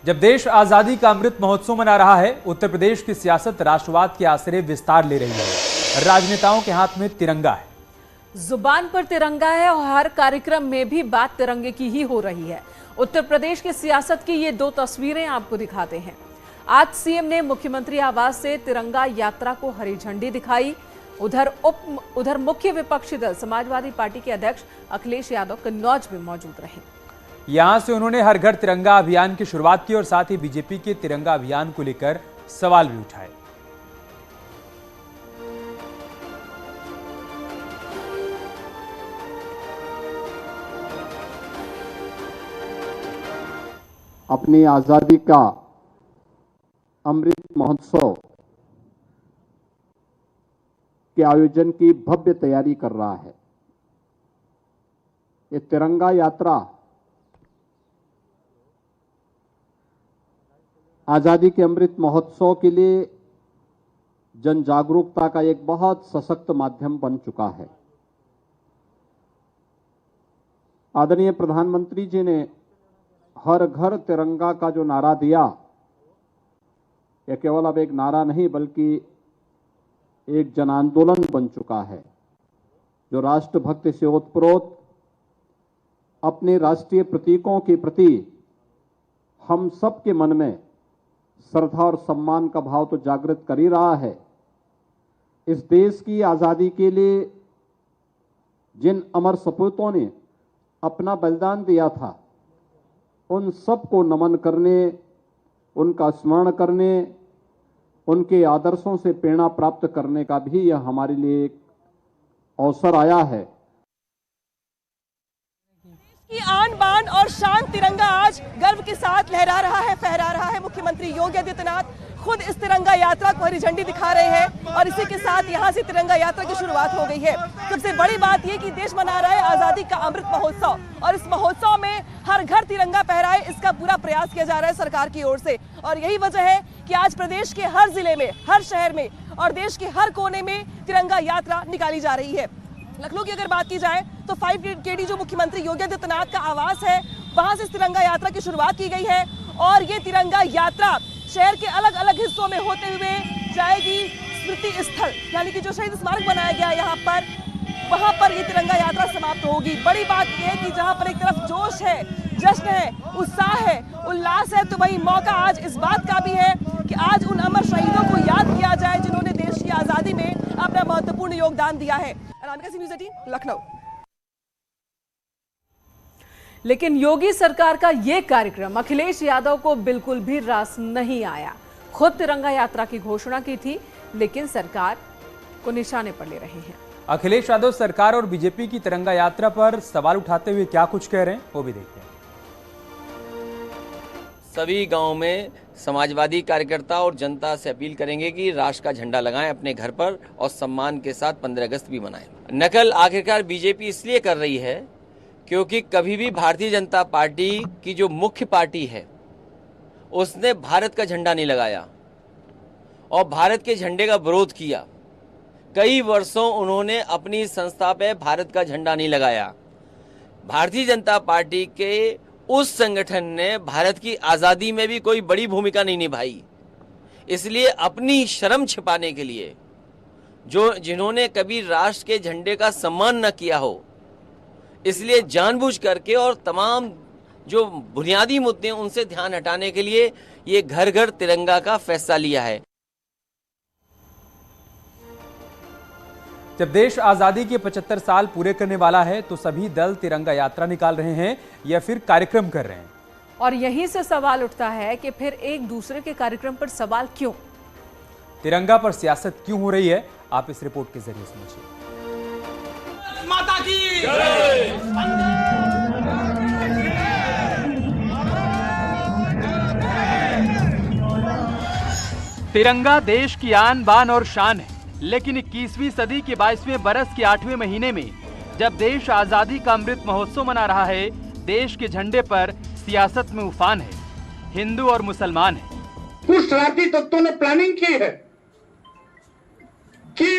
जब देश आजादी का अमृत महोत्सव मना रहा है, उत्तर प्रदेश की सियासत राष्ट्रवाद के आसरे विस्तार ले रही है। राजनेताओं के हाथ में तिरंगा है, जुबान पर तिरंगा है और हर कार्यक्रम में भी बात तिरंगे की ही हो रही है। उत्तर प्रदेश की सियासत की ये दो तस्वीरें आपको दिखाते हैं। आज सीएम ने मुख्यमंत्री आवास से तिरंगा यात्रा को हरी झंडी दिखाई। उधर मुख्य विपक्षी दल समाजवादी पार्टी के अध्यक्ष अखिलेश यादव कन्नौज में मौजूद रहे। यहां से उन्होंने हर घर तिरंगा अभियान की शुरुआत की और साथ ही बीजेपी के तिरंगा अभियान को लेकर सवाल भी उठाए। अपनी आजादी का अमृत महोत्सव के आयोजन की भव्य तैयारी कर रहा है। ये तिरंगा यात्रा आजादी के अमृत महोत्सव के लिए जन जागरूकता का एक बहुत सशक्त माध्यम बन चुका है। आदरणीय प्रधानमंत्री जी ने हर घर तिरंगा का जो नारा दिया, यह केवल अब एक नारा नहीं बल्कि एक जन आंदोलन बन चुका है, जो राष्ट्रभक्ति से ओतप्रोत अपने राष्ट्रीय प्रतीकों के प्रति हम सबके मन में श्रद्धा और सम्मान का भाव तो जागृत कर ही रहा है। इस देश की आजादी के लिए जिन अमर सपूतों ने अपना बलिदान दिया था, उन सबको नमन करने, उनका स्मरण करने, उनके आदर्शों से प्रेरणा प्राप्त करने का भी यह हमारे लिए एक अवसर आया है। की आन बान और शान तिरंगा आज गर्व के साथ लहरा रहा है, फहरा रहा है। मुख्यमंत्री योगी आदित्यनाथ खुद इस तिरंगा यात्रा को हरी झंडी दिखा रहे हैं और इसी के साथ यहां से तिरंगा यात्रा की शुरुआत हो गई है। सबसे बड़ी बात यह कि देश मना रहा है आजादी का अमृत महोत्सव और इस महोत्सव में हर घर तिरंगा फहराए, इसका पूरा प्रयास किया जा रहा है सरकार की ओर से। और यही वजह है कि आज प्रदेश के हर जिले में, हर शहर में और देश के हर कोने में तिरंगा यात्रा निकाली जा रही है। लखनऊ की अगर बात की जाए तो 5KD जो मुख्यमंत्री योगी आदित्यनाथ का आवास है, वहां से तिरंगा यात्रा की शुरुआत की गई है और ये तिरंगा यात्रा शहर के अलग अलग हिस्सों में होते हुए जाएगी स्मृति स्थल, यानी कि जो शहीद स्मारक बनाया गया है यहाँ पर, वहां पर ये तिरंगा यात्रा समाप्त होगी। बड़ी बात यह है कि जहां पर एक तरफ जोश है, जश्न है, उत्साह है, उल्लास है, तो वही मौका आज इस बात का भी है कि आज उन अमर शहीदों को याद किया जाए जिन्होंने देश की आजादी में अपना महत्वपूर्ण योगदान दिया है। न्यूज़ 18 लखनऊ। लेकिन योगी सरकार का यह कार्यक्रम अखिलेश यादव को बिल्कुल भी रास नहीं आया। खुद तिरंगा यात्रा की घोषणा की थी, लेकिन सरकार को निशाने पर ले रहे हैं। अखिलेश यादव सरकार और बीजेपी की तिरंगा यात्रा पर सवाल उठाते हुए क्या कुछ कह रहे हैं, वो भी देखते हैं। सभी गांव में समाजवादी कार्यकर्ता और जनता से अपील करेंगे कि राष्ट्र का झंडा लगाएं अपने घर पर और सम्मान के साथ 15 अगस्त भी मनाएं। नकल आखिरकार बीजेपी इसलिए कर रही है क्योंकि कभी भी भारतीय जनता पार्टी की जो मुख्य पार्टी है उसने भारत का झंडा नहीं लगाया और भारत के झंडे का विरोध किया। कई वर्षों उन्होंने अपनी संस्था पे भारत का झंडा नहीं लगाया। भारतीय जनता पार्टी के उस संगठन ने भारत की आज़ादी में भी कोई बड़ी भूमिका नहीं निभाई। इसलिए अपनी शर्म छिपाने के लिए जिन्होंने कभी राष्ट्र के झंडे का सम्मान न किया हो, इसलिए जानबूझ करके और तमाम जो बुनियादी मुद्दे उनसे ध्यान हटाने के लिए ये घर घर तिरंगा का फैसला लिया है। जब देश आजादी के 75 साल पूरे करने वाला है तो सभी दल तिरंगा यात्रा निकाल रहे हैं या फिर कार्यक्रम कर रहे हैं। और यहीं से सवाल उठता है कि फिर एक दूसरे के कार्यक्रम पर सवाल क्यों? तिरंगा पर सियासत क्यों हो रही है, आप इस रिपोर्ट के जरिए समझिए। माता की तिरंगा देश की आन बान और शान है, लेकिन 21वीं सदी के 22वें बरस के 8वें महीने में जब देश आजादी का अमृत महोत्सव मना रहा है, देश के झंडे पर सियासत में उफान है। हिंदू और मुसलमान है। कुछ शरारती तत्वों ने प्लानिंग की है कि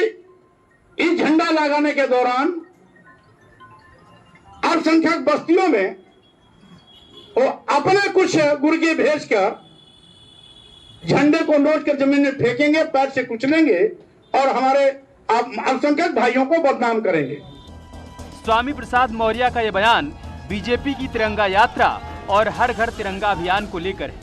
इस झंडा लगाने के दौरान अल्पसंख्यक बस्तियों में वो अपने कुछ कुछ गुर्गे भेजकर झंडे को नोच कर जमीन में फेंकेंगे, पैर से कुचलेंगे और हमारे अल्पसंख्यक भाइयों को बदनाम करेंगे। स्वामी प्रसाद मौर्य का यह बयान बीजेपी की तिरंगा यात्रा और हर घर तिरंगा अभियान को लेकर है।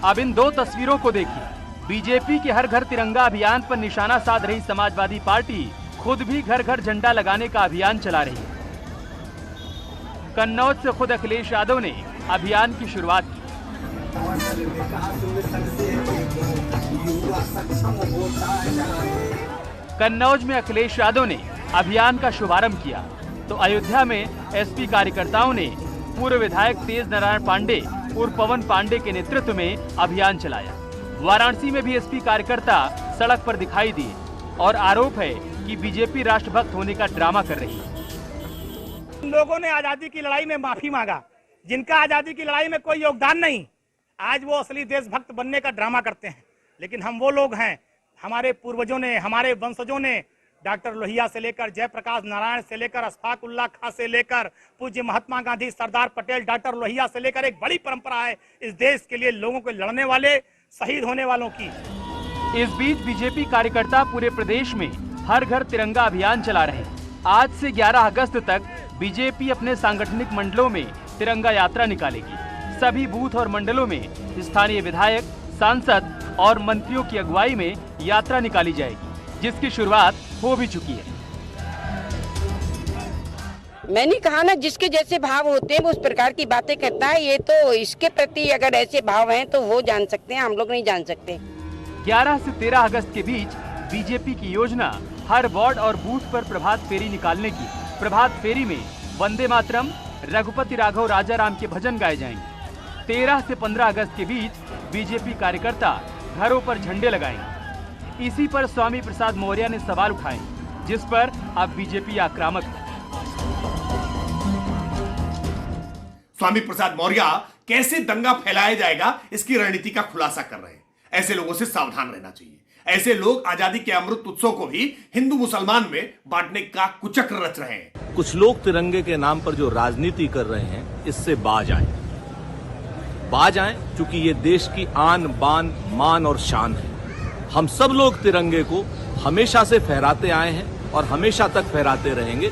अब इन दो तस्वीरों को देखिए। बीजेपी के हर घर तिरंगा अभियान पर निशाना साध रही समाजवादी पार्टी खुद भी घर घर झंडा लगाने का अभियान चला रही है। कन्नौज से खुद अखिलेश यादव ने अभियान की शुरुआत की। कन्नौज में अखिलेश यादव ने अभियान का शुभारंभ किया तो अयोध्या में एसपी कार्यकर्ताओं ने पूर्व विधायक तेज नारायण पांडे उर्फ पवन पांडे के नेतृत्व में अभियान चलाया। वाराणसी में भी एसपी कार्यकर्ता सड़क पर दिखाई दिए और आरोप है कि बीजेपी राष्ट्रभक्त होने का ड्रामा कर रही है। लोगों ने आजादी की लड़ाई में माफी मांगा, जिनका आजादी की लड़ाई में कोई योगदान नहीं, आज वो असली देशभक्त बनने का ड्रामा करते हैं। लेकिन हम वो लोग हैं, हमारे पूर्वजों ने, हमारे वंशजों ने डॉक्टर लोहिया से लेकर जयप्रकाश नारायण से लेकर अशफाक उल्लाह खां से लेकर पूज्य महात्मा गांधी, सरदार पटेल, डॉक्टर लोहिया से लेकर एक बड़ी परंपरा है इस देश के लिए लोगों को लड़ने वाले, शहीद होने वालों की। इस बीच बीजेपी कार्यकर्ता पूरे प्रदेश में हर घर तिरंगा अभियान चला रहे हैं। आज से 11 अगस्त तक बीजेपी अपने सांगठनिक मंडलों में तिरंगा यात्रा निकालेगी। सभी बूथ और मंडलों में स्थानीय विधायक, सांसद और मंत्रियों की अगुवाई में यात्रा निकाली जाएगी, जिसकी शुरुआत हो भी चुकी है। मैंने कहा ना, जिसके जैसे भाव होते हैं वो उस प्रकार की बातें करता है। ये तो इसके प्रति अगर ऐसे भाव हैं तो वो जान सकते हैं, हम लोग नहीं जान सकते। 11 से 13 अगस्त के बीच बीजेपी की योजना हर वार्ड और बूथ पर प्रभात फेरी निकालने की। प्रभात फेरी में वंदे मातरम, रघुपति राघव राजाराम के भजन गाए जाएंगे। 13 से 15 अगस्त के बीच बीजेपी कार्यकर्ता घरों पर झंडे लगाएंगे। इसी पर स्वामी प्रसाद मौर्य ने सवाल उठाए, जिस पर अब बीजेपी आक्रामक है। स्वामी प्रसाद मौर्य कैसे दंगा फैलाया जाएगा इसकी रणनीति का खुलासा कर रहे हैं। ऐसे लोगों से सावधान रहना चाहिए। ऐसे लोग आजादी के अमृत उत्सव को भी हिंदू मुसलमान में बांटने का कुचक्र रच रहे हैं। कुछ लोग तिरंगे के नाम पर जो राजनीति कर रहे हैं, इससे बाज आएं, क्योंकि ये देश की आन बान मान और शान है। हम सब लोग तिरंगे को हमेशा से फहराते आए हैं और हमेशा तक फहराते रहेंगे।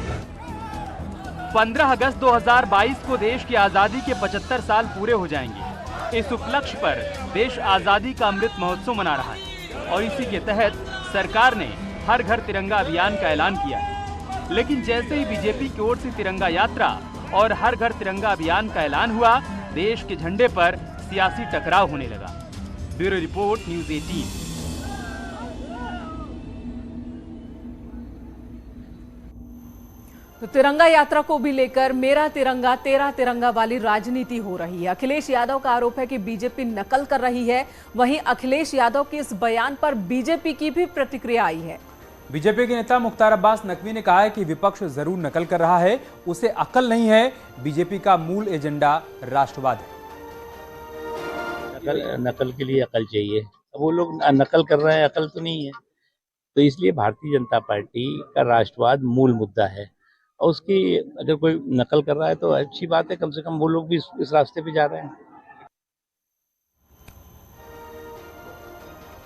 15 अगस्त 2022 को देश की आजादी के 75 साल पूरे हो जाएंगे। इस उपलक्ष्य पर देश आजादी का अमृत महोत्सव मना रहा है और इसी के तहत सरकार ने हर घर तिरंगा अभियान का ऐलान किया है। लेकिन जैसे ही बीजेपी की ओर से तिरंगा यात्रा और हर घर तिरंगा अभियान का ऐलान हुआ, देश के झंडे पर सियासी टकराव होने लगा। Bureau report, news 18। तो तिरंगा यात्रा को भी लेकर मेरा तिरंगा तेरा तिरंगा वाली राजनीति हो रही है। अखिलेश यादव का आरोप है कि बीजेपी नकल कर रही है। वहीं अखिलेश यादव के इस बयान पर बीजेपी की भी प्रतिक्रिया आई है। बीजेपी के नेता मुख्तार अब्बास नकवी ने कहा है कि विपक्ष जरूर नकल कर रहा है, उसे अकल नहीं है। बीजेपी का मूल एजेंडा राष्ट्रवाद है। नकल के लिए अकल चाहिए। वो लोग नकल कर रहे हैं, अकल तो नहीं है। तो इसलिए भारतीय जनता पार्टी का राष्ट्रवाद मूल मुद्दा है और उसकी अगर कोई नकल कर रहा है तो अच्छी बात है। कम से कम वो लोग भी इस रास्ते पे जा रहे हैं।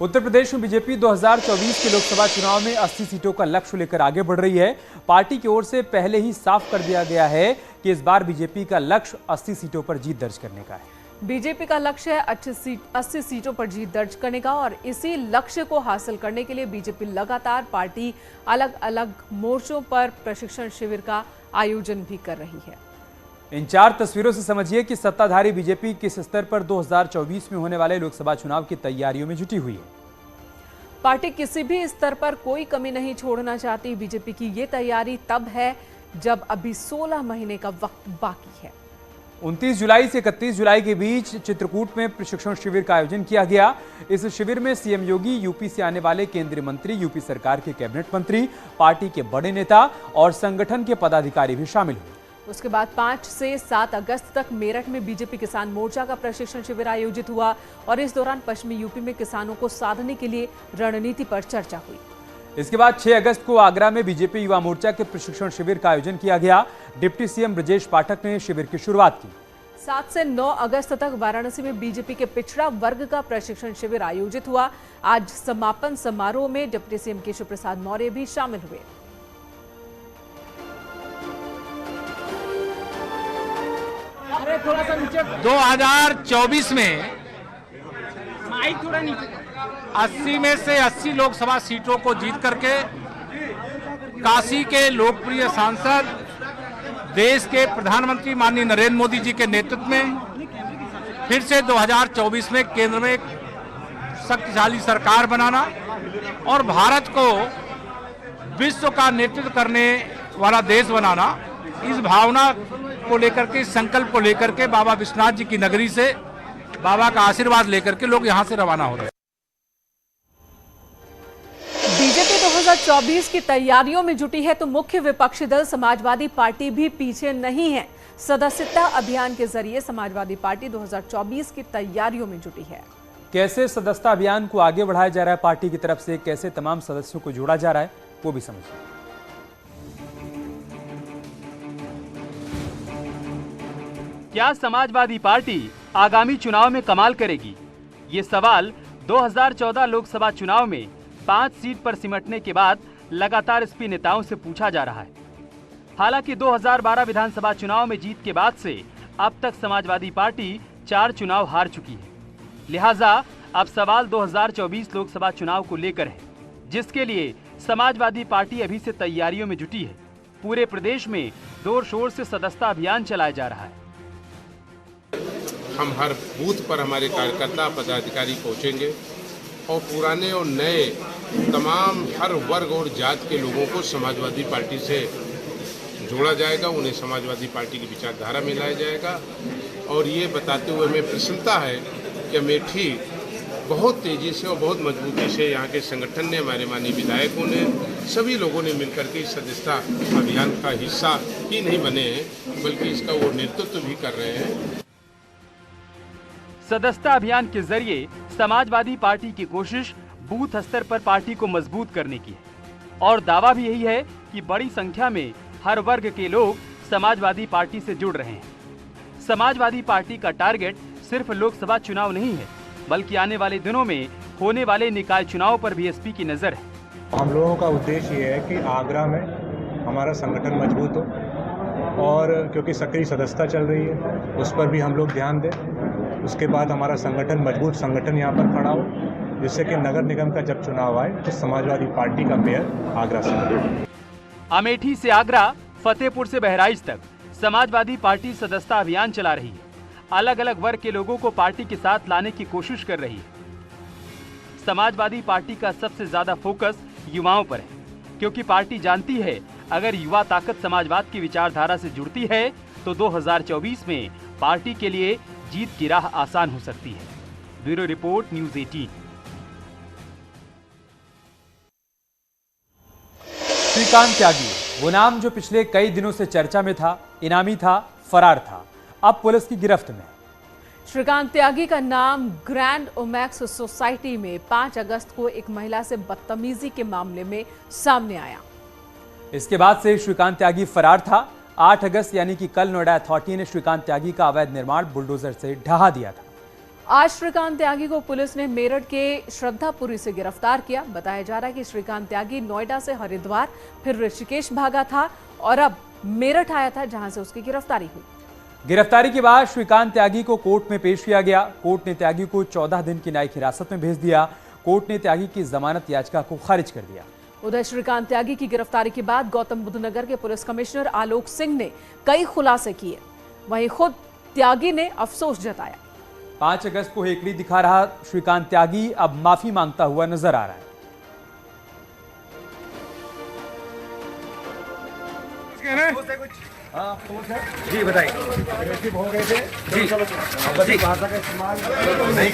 उत्तर प्रदेश में बीजेपी 2024 के लोकसभा चुनाव में 80 सीटों का लक्ष्य लेकर आगे बढ़ रही है। पार्टी की ओर से पहले ही साफ कर दिया गया है कि इस बार बीजेपी का लक्ष्य 80 सीटों पर जीत दर्ज करने का है। बीजेपी का लक्ष्य है 80 सीटों पर जीत दर्ज करने का और इसी लक्ष्य को हासिल करने के लिए बीजेपी लगातार पार्टी अलग अलग मोर्चों पर प्रशिक्षण शिविर का आयोजन भी कर रही है। इन 4 तस्वीरों से समझिए कि सत्ताधारी बीजेपी किस स्तर पर 2024 में होने वाले लोकसभा चुनाव की तैयारियों में जुटी हुई है। पार्टी किसी भी स्तर पर कोई कमी नहीं छोड़ना चाहती। बीजेपी की ये तैयारी तब है जब अभी 16 महीने का वक्त बाकी है। 29 जुलाई से 31 जुलाई के बीच चित्रकूट में प्रशिक्षण शिविर का आयोजन किया गया। इस शिविर में सीएम योगी, यूपी से आने वाले केंद्रीय मंत्री, यूपी सरकार के कैबिनेट मंत्री, पार्टी के बड़े नेता और संगठन के पदाधिकारी भी शामिल हुए। उसके बाद 5 से 7 अगस्त तक मेरठ में बीजेपी किसान मोर्चा का प्रशिक्षण शिविर आयोजित हुआ और इस दौरान पश्चिमी यूपी में किसानों को साधने के लिए रणनीति पर चर्चा हुई। इसके बाद 6 अगस्त को आगरा में बीजेपी युवा मोर्चा के प्रशिक्षण शिविर का आयोजन किया गया। डिप्टी सीएम ब्रजेश पाठक ने शिविर की शुरुआत की। 7 से 9 अगस्त तक वाराणसी में बीजेपी के पिछड़ा वर्ग का प्रशिक्षण शिविर आयोजित हुआ। आज समापन समारोह में डिप्टी सीएम केशव प्रसाद मौर्य भी शामिल हुए। अरे थोड़ा सा नीचे। 2024 में 80 में से 80 लोकसभा सीटों को जीत करके काशी के लोकप्रिय सांसद, देश के प्रधानमंत्री माननीय नरेंद्र मोदी जी के नेतृत्व में फिर से 2024 में केंद्र में एक शक्तिशाली सरकार बनाना और भारत को विश्व का नेतृत्व करने वाला देश बनाना, इस भावना को लेकर के, इस संकल्प को लेकर के बाबा विश्वनाथ जी की नगरी से बाबा का आशीर्वाद लेकर के लोग यहां से रवाना हो रहे हैं। बीजेपी 2024 की तैयारियों में जुटी है तो मुख्य विपक्षी दल समाजवादी पार्टी भी पीछे नहीं है। सदस्यता अभियान के जरिए समाजवादी पार्टी 2024 की तैयारियों में जुटी है। कैसे सदस्यता अभियान को आगे बढ़ाया जा रहा है पार्टी की तरफ से, कैसे तमाम सदस्यों को जोड़ा जा रहा है, वो भी समझिए। क्या समाजवादी पार्टी आगामी चुनाव में कमाल करेगी? ये सवाल 2014 लोकसभा चुनाव में 5 सीट पर सिमटने के बाद लगातार एसपी नेताओं से पूछा जा रहा है। हालांकि 2012 विधानसभा चुनाव में जीत के बाद से अब तक समाजवादी पार्टी 4 चुनाव हार चुकी है। लिहाजा अब सवाल 2024 लोकसभा चुनाव को लेकर है, जिसके लिए समाजवादी पार्टी अभी से तैयारियों में जुटी है। पूरे प्रदेश में जोर शोर से सदस्यता अभियान चलाया जा रहा है। हम हर बूथ पर हमारे कार्यकर्ता पदाधिकारी पहुंचेंगे और पुराने और नए तमाम हर वर्ग और जात के लोगों को समाजवादी पार्टी से जोड़ा जाएगा, उन्हें समाजवादी पार्टी की विचारधारा में लाया जाएगा। और ये बताते हुए हमें प्रसन्नता है कि अमेठी बहुत तेज़ी से और बहुत मजबूती से यहाँ के संगठन ने, हमारे माननीय विधायकों ने, सभी लोगों ने मिलकर के इस सदस्यता अभियान का हिस्सा ही नहीं बने हैं बल्कि इसका वो नेतृत्व भी कर रहे हैं। सदस्यता अभियान के जरिए समाजवादी पार्टी की कोशिश बूथ स्तर पर पार्टी को मजबूत करने की है और दावा भी यही है कि बड़ी संख्या में हर वर्ग के लोग समाजवादी पार्टी से जुड़ रहे हैं। समाजवादी पार्टी का टारगेट सिर्फ लोकसभा चुनाव नहीं है, बल्कि आने वाले दिनों में होने वाले निकाय चुनाव पर भी एसपी की नजर है। हम लोगों का उद्देश्य ये है कि आगरा में हमारा संगठन मजबूत हो और क्योंकि सक्रिय सदस्यता चल रही है उस पर भी हम लोग ध्यान दें। उसके बाद हमारा संगठन मजबूत संगठन यहाँ पर खड़ा हो, जिससे कि नगर निगम का जब चुनाव आए तो समाजवादी पार्टी का मेयर आगरा से। अमेठी से आगरा, फतेहपुर से बहराइच तक समाजवादी पार्टी सदस्यता अभियान चला रही है। अलग अलग वर्ग के लोगों को पार्टी के साथ लाने की कोशिश कर रही है। समाजवादी पार्टी का सबसे ज्यादा फोकस युवाओं पर है, क्योंकि पार्टी जानती है अगर युवा ताकत समाजवाद की विचारधारा से जुड़ती है तो 2024 में पार्टी के लिए जीत की राह आसान हो सकती है। Bureau report, news 18। श्रीकांत त्यागी, वो नाम जो पिछले कई दिनों से चर्चा में था, इनामी था, फरार था, अब पुलिस की गिरफ्त में। श्रीकांत त्यागी का नाम ग्रैंड ओमैक्स सोसाइटी में 5 अगस्त को एक महिला से बदतमीजी के मामले में सामने आया। इसके बाद से श्रीकांत त्यागी फरार था। 8 अगस्त यानी कि कल नोएडा अथॉरिटी ने श्रीकांत त्यागी का अवैध निर्माण बुलडोजर से ढहा दिया था। आज श्रीकांत त्यागी को पुलिस ने मेरठ के श्रद्धापुरी से गिरफ्तार किया। बताया जा रहा है कि श्रीकांत त्यागी नोएडा से हरिद्वार फिर ऋषिकेश भागा था और अब मेरठ आया था, जहां से उसकी गिरफ्तारी हुई। गिरफ्तारी के बाद श्रीकांत त्यागी को कोर्ट में पेश किया गया। कोर्ट ने त्यागी को 14 दिन की न्यायिक हिरासत में भेज दिया। कोर्ट ने त्यागी की जमानत याचिका को खारिज कर दिया। उधर श्रीकांत त्यागी की गिरफ्तारी के बाद गौतम बुद्ध नगर के पुलिस कमिश्नर आलोक सिंह ने कई खुलासे किए। वहीं खुद त्यागी ने अफसोस जताया। 5 अगस्त को हेकड़ी दिखा रहा श्रीकांत त्यागी अब माफी मांगता हुआ नजर आ रहा है। जी बताइए। हो गए थे जी भाषा का इस्तेमाल नहीं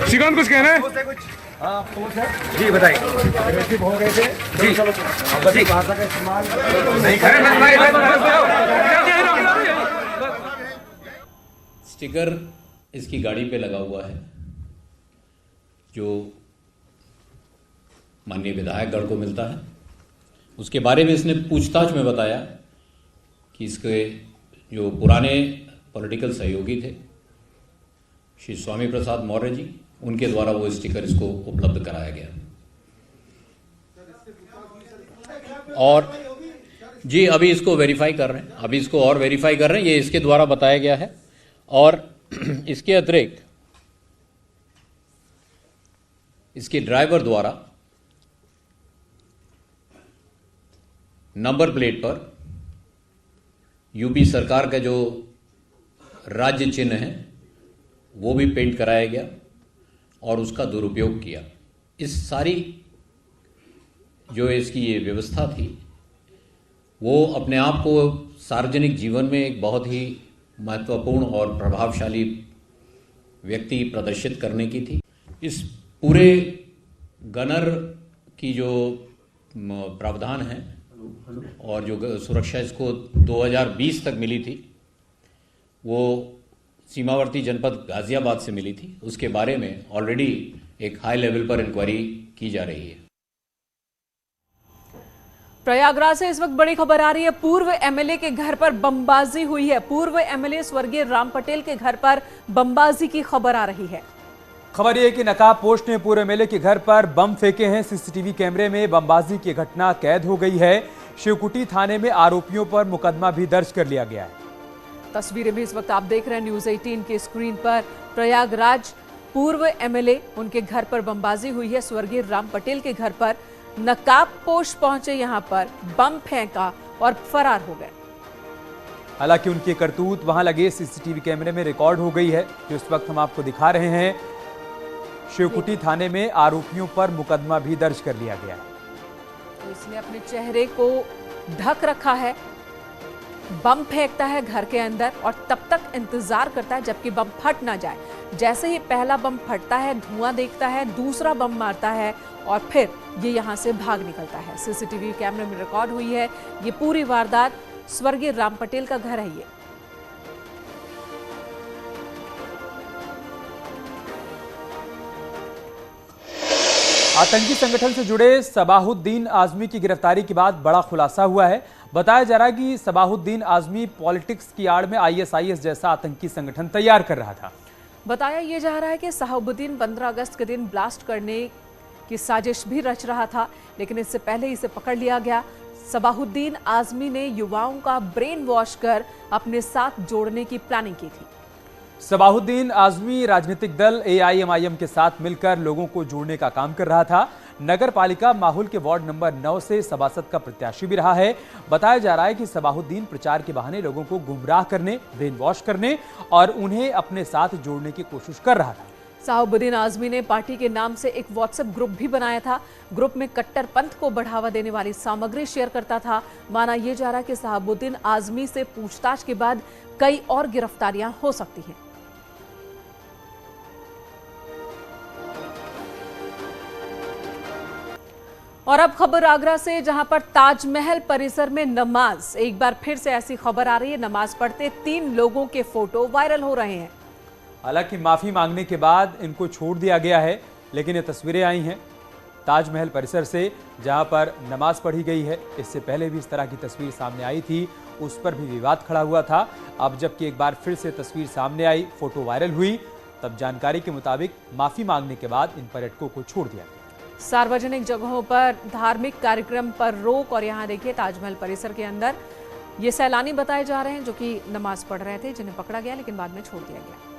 श्रीकांत कुछ कहना है? जी बताइए। हो गए थे जी भाषा का इस्तेमाल नहीं स्टिकर इसकी गाड़ी पे लगा हुआ है जो माननीय विधायकगण को मिलता है उसके बारे में इसने पूछताछ में बताया कि इसके जो पुराने पॉलिटिकल सहयोगी थे श्री स्वामी प्रसाद मौर्य जी, उनके द्वारा वो स्टिकर इसको उपलब्ध कराया गया। और जी अभी इसको वेरीफाई कर रहे हैं, अभी इसको और वेरीफाई कर रहे हैं, ये इसके द्वारा बताया गया है। और इसके अतिरिक्त इसके ड्राइवर द्वारा नंबर प्लेट पर यूपी सरकार का जो राज्य चिन्ह है वो भी पेंट कराया गया और उसका दुरुपयोग किया। इस सारी जो इसकी ये व्यवस्था थी वो अपने आप को सार्वजनिक जीवन में एक बहुत ही महत्वपूर्ण और प्रभावशाली व्यक्ति प्रदर्शित करने की थी। इस पूरे गनर की जो प्रावधान है और जो सुरक्षा इसको 2020 तक मिली थी, वो सीमावर्ती जनपद गाजियाबाद से मिली थी। उसके बारे में ऑलरेडी एक हाई लेवल पर इंक्वायरी की जा रही है। प्रयागराज से इस वक्त बड़ी खबर आ रही है। पूर्व एमएलए के घर पर बमबाजी हुई है। पूर्व एमएलए स्वर्गीय राम पटेल के घर पर बमबाजी की खबर आ रही है। खबर यह कि नकाब पोस्ट ने पूर्व एमएलए के घर पर बम फेंके हैं। सीसीटीवी कैमरे में बमबाजी की घटना कैद हो गई है। शिवकुटी थाने में आरोपियों पर मुकदमा भी दर्ज कर लिया गया है। तस्वीरें भी इस वक्त आप देख रहे हैं न्यूज 18 के स्क्रीन पर। प्रयागराज पूर्व एमएलए, उनके घर पर बमबाजी हुई है। स्वर्गीय राम पटेल के घर पर नकाबपोश पहुंचे, यहां पर बम फेंका और फरार हो गए। हालांकि उनकी करतूत वहां लगे सीसीटीवी कैमरे में रिकॉर्ड हो गई है, जो इस वक्त हम आपको दिखा रहे हैं। शिवकुटी थाने में आरोपियों पर मुकदमा भी दर्ज कर लिया गया है। तो इसने अपने चेहरे को ढक रखा है, बम फेंकता है घर के अंदर और तब तक इंतजार करता है जबकि बम फट ना जाए। जैसे ही पहला बम फटता है, धुआं देखता है, दूसरा बम मारता है और फिर ये यहां से भाग निकलता है। सीसीटीवी कैमरे में रिकॉर्ड हुई है ये पूरी वारदात। स्वर्गीय राम पटेल का घर है ये। आतंकी संगठन से जुड़े सबाहुद्दीन आजमी की गिरफ्तारी के बाद बड़ा खुलासा हुआ है। बताया जा रहा है कि सबाहुद्दीन आजमी पॉलिटिक्स की आड़ में आईएसआईएस जैसा आतंकी संगठन तैयार कर रहा था। बताया यह जा रहा है कि सहाबुद्दीन 15 अगस्त के दिन ब्लास्ट करने की साजिश भी रच रहा था, लेकिन इससे पहले इसे पकड़ लिया गया। सबाहुद्दीन आजमी ने युवाओं का ब्रेन वॉश कर अपने साथ जोड़ने की प्लानिंग की थी। सबाहुद्दीन आजमी राजनीतिक दल एआईएमआईएम के साथ मिलकर लोगों को जोड़ने का काम कर रहा था। नगर पालिका माहौल के वार्ड नंबर 9 से सभासद का प्रत्याशी भी रहा है। बताया जा रहा है कि सबाहुद्दीन प्रचार के बहाने लोगों को गुमराह करने, ब्रेन वॉश करने और उन्हें अपने साथ जोड़ने की कोशिश कर रहा था। सहाबुद्दीन आजमी ने पार्टी के नाम से एक व्हाट्सएप ग्रुप भी बनाया था। ग्रुप में कट्टरपंथ को बढ़ावा देने वाली सामग्री शेयर करता था। माना यह जा रहा है कि सहाबुद्दीन आजमी से पूछताछ के बाद कई और गिरफ्तारियां हो सकती हैं। और अब खबर आगरा से, जहां पर ताजमहल परिसर में नमाज, एक बार फिर से ऐसी खबर आ रही है। नमाज पढ़ते 3 लोगों के फोटो वायरल हो रहे हैं। हालांकि माफी मांगने के बाद इनको छोड़ दिया गया है, लेकिन ये तस्वीरें आई हैं ताजमहल परिसर से जहां पर नमाज पढ़ी गई है। इससे पहले भी इस तरह की तस्वीर सामने आई थी, उस पर भी विवाद खड़ा हुआ था। अब जबकि एक बार फिर से तस्वीर सामने आई, फोटो वायरल हुई, तब जानकारी के मुताबिक माफी मांगने के बाद इन पर्यटकों को छोड़ दिया गया। सार्वजनिक जगहों पर धार्मिक कार्यक्रम पर रोक। और यहाँ देखिए ताजमहल परिसर के अंदर ये सैलानी बताए जा रहे हैं जो कि नमाज पढ़ रहे थे, जिन्हें पकड़ा गया लेकिन बाद में छोड़ दिया गया।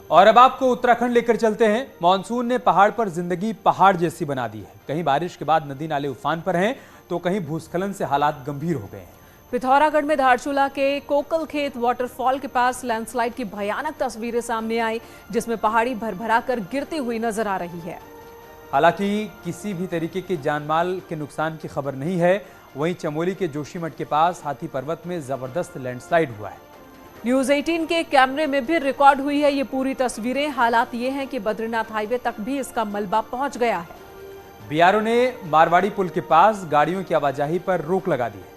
और अब आपको उत्तराखंड लेकर चलते हैं। मॉनसून ने पहाड़ पर जिंदगी पहाड़ जैसी बना दी है। कहीं बारिश के बाद नदी नाले उफान पर हैं, तो कहीं भूस्खलन से हालात गंभीर हो गए हैं। पिथौरागढ़ में धारचूला के कोकल खेत वाटरफॉल के पास लैंडस्लाइड की भयानक तस्वीरें सामने आई, जिसमें पहाड़ी भरभरा कर गिरती हुई नजर आ रही है। हालांकि किसी भी तरीके के जानमाल के नुकसान की खबर नहीं है। वहीं चमोली के जोशीमठ के पास हाथी पर्वत में जबरदस्त लैंडस्लाइड हुआ है। न्यूज 18 के कैमरे में भी रिकॉर्ड हुई है ये पूरी तस्वीरें। हालात ये हैं कि बद्रीनाथ हाईवे तक भी इसका मलबा पहुंच गया है। बीआरओ ने मारवाड़ी पुल के पास गाड़ियों की आवाजाही पर रोक लगा दी है।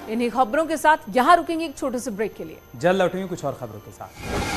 इन्हीं खबरों के साथ यहां रुकेंगे एक छोटे से ब्रेक के लिए। जल्द लौटेंगे कुछ और खबरों के साथ।